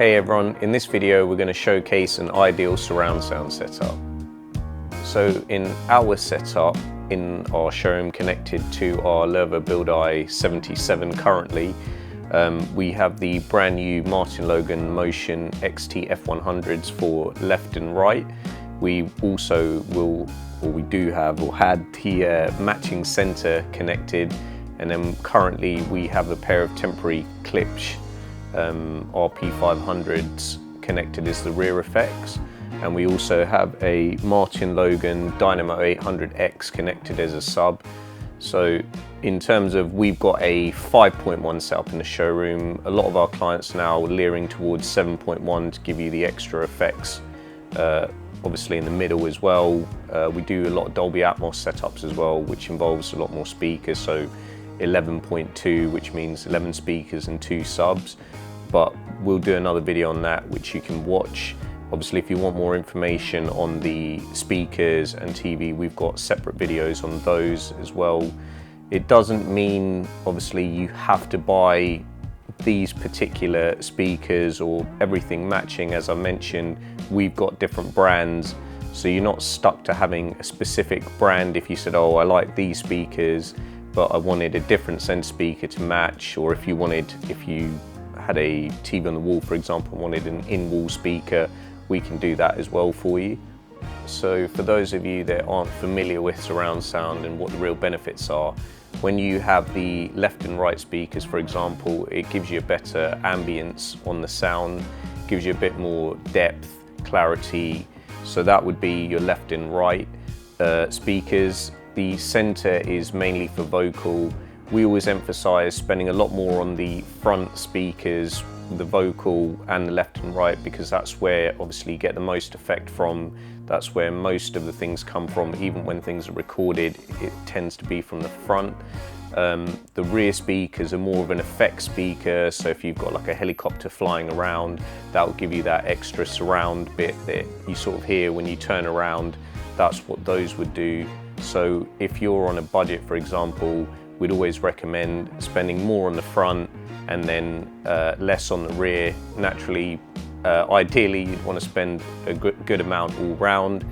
Hey everyone, in this video we're going to showcase an ideal surround sound setup. So in our setup, in our showroom connected to our Lerva Build-I 77 currently, we have the brand new Martin Logan Motion XT F100s for left and right. We also had the matching center connected, and then currently we have a pair of temporary Klipsch RP500s connected as the rear effects, and we also have a Martin Logan Dynamo 800X connected as a sub. So in terms of, we've got a 5.1 setup in the showroom. A lot of our clients now are leering towards 7.1 to give you the extra effects, obviously in the middle as well. We do a lot of Dolby Atmos setups as well, which involves a lot more speakers, so 11.2, which means 11 speakers and 2 subs. But we'll do another video on that, which you can watch. Obviously, if you want more information on the speakers and TV, we've got separate videos on those as well. It doesn't mean, obviously, you have to buy these particular speakers or everything matching. As I mentioned, we've got different brands, so you're not stuck to having a specific brand. If you said, oh, I like these speakers, but I wanted a different sense speaker to match, or if you had a TV on the wall, for example, and wanted an in-wall speaker, we can do that as well for you. So for those of you that aren't familiar with surround sound and what the real benefits are, when you have the left and right speakers, for example, it gives you a better ambience on the sound, gives you a bit more depth, clarity. So that would be your left and right speakers. The center is mainly for vocal. We always emphasize spending a lot more on the front speakers, the vocal and the left and right, because that's where obviously you get the most effect from. That's where most of the things come from. Even when things are recorded, it tends to be from the front. The rear speakers are more of an effect speaker, so if you've got like a helicopter flying around, that will give you that extra surround bit that you sort of hear when you turn around. That's what those would do. So if you're on a budget, for example, we'd always recommend spending more on the front and then less on the rear. Naturally, ideally you'd want to spend a good amount all round,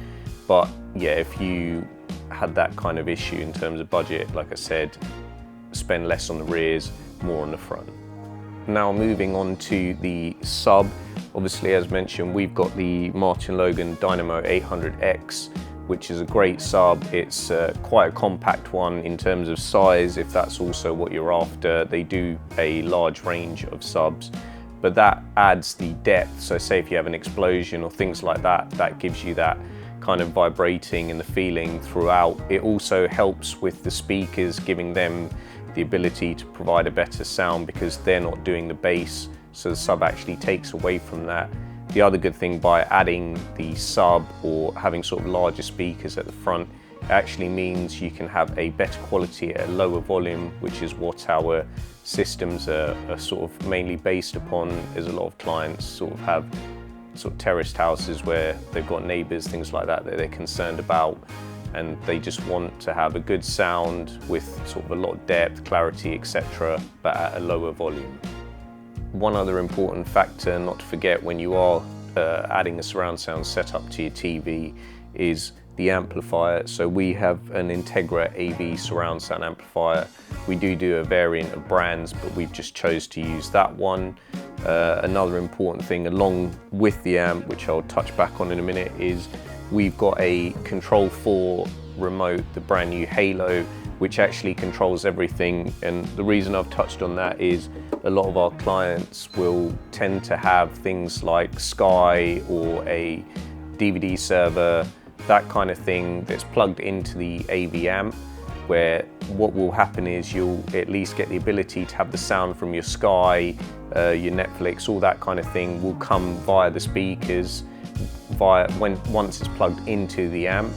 but yeah, if you had that kind of issue in terms of budget, like I said, spend less on the rears, more on the front. Now moving on to the sub, obviously as mentioned, we've got the Martin Logan Dynamo 800X, which is a great sub. It's quite a compact one in terms of size, if that's also what you're after. They do a large range of subs, but that adds the depth. So say if you have an explosion or things like that, that gives you that kind of vibrating and the feeling throughout. It also helps with the speakers, giving them the ability to provide a better sound because they're not doing the bass, so the sub actually takes away from that. The other good thing by adding the sub or having sort of larger speakers at the front, it actually means you can have a better quality at a lower volume, which is what our systems are sort of mainly based upon, as a lot of clients sort of have sort of terraced houses where they've got neighbours, things like that they're concerned about, and they just want to have a good sound with sort of a lot of depth, clarity, etc., but at a lower volume. One other important factor not to forget when you are adding a surround sound setup to your TV is the amplifier. So we have an Integra AV surround sound amplifier. We do a variant of brands, but we've just chose to use that one. Another important thing along with the amp, which I'll touch back on in a minute, is we've got a Control 4 remote, the brand new Halo, which actually controls everything. And the reason I've touched on that is a lot of our clients will tend to have things like Sky or a DVD server, that kind of thing that's plugged into the AV amp, where what will happen is you'll at least get the ability to have the sound from your Sky, your Netflix, all that kind of thing will come via the speakers once it's plugged into the amp.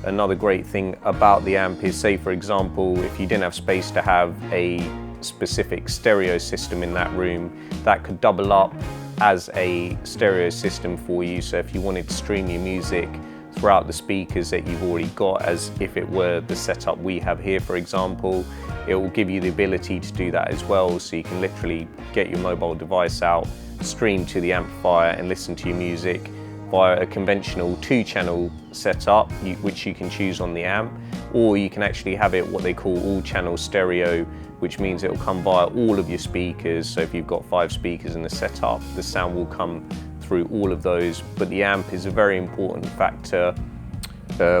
Another great thing about the amp is, say for example, if you didn't have space to have a specific stereo system in that room, that could double up as a stereo system for you. So if you wanted to stream your music throughout the speakers that you've already got, as if it were the setup we have here, for example. It will give you the ability to do that as well, so you can literally get your mobile device out, stream to the amplifier and listen to your music via a conventional 2-channel setup, which you can choose on the amp, or you can actually have it what they call all-channel stereo, which means it will come via all of your speakers. So if you've got 5 speakers in the setup, the sound will come through all of those. But the amp is a very important factor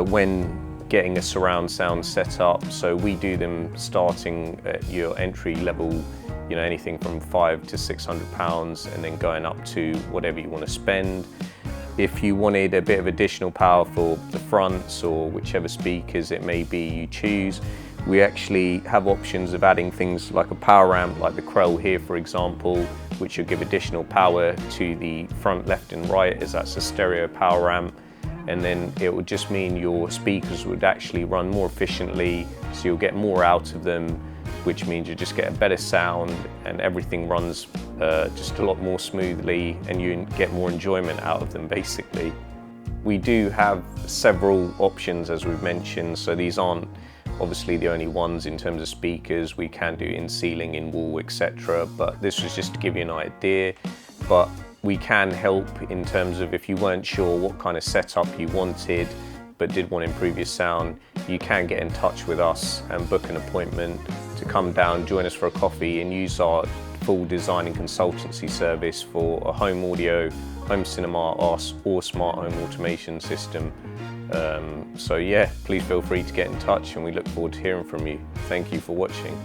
when getting a surround sound set up. So we do them starting at your entry level, you know, anything from £500 to £600, and then going up to whatever you want to spend. If you wanted a bit of additional power for the fronts or whichever speakers it may be you choose, we actually have options of adding things like a power amp, like the Krell here, for example, which will give additional power to the front left and right, as that's a stereo power amp. And then it would just mean your speakers would actually run more efficiently, so you'll get more out of them, which means you just get a better sound and everything runs just a lot more smoothly, and you get more enjoyment out of them, basically. We do have several options, as we've mentioned, so these aren't obviously the only ones in terms of speakers. We can do in ceiling, in wall, etc. But this was just to give you an idea. But we can help in terms of if you weren't sure what kind of setup you wanted but did want to improve your sound, you can get in touch with us and book an appointment to come down, join us for a coffee and use our full design and consultancy service for a home audio, home cinema or smart home automation system. So yeah, please feel free to get in touch and we look forward to hearing from you. Thank you for watching.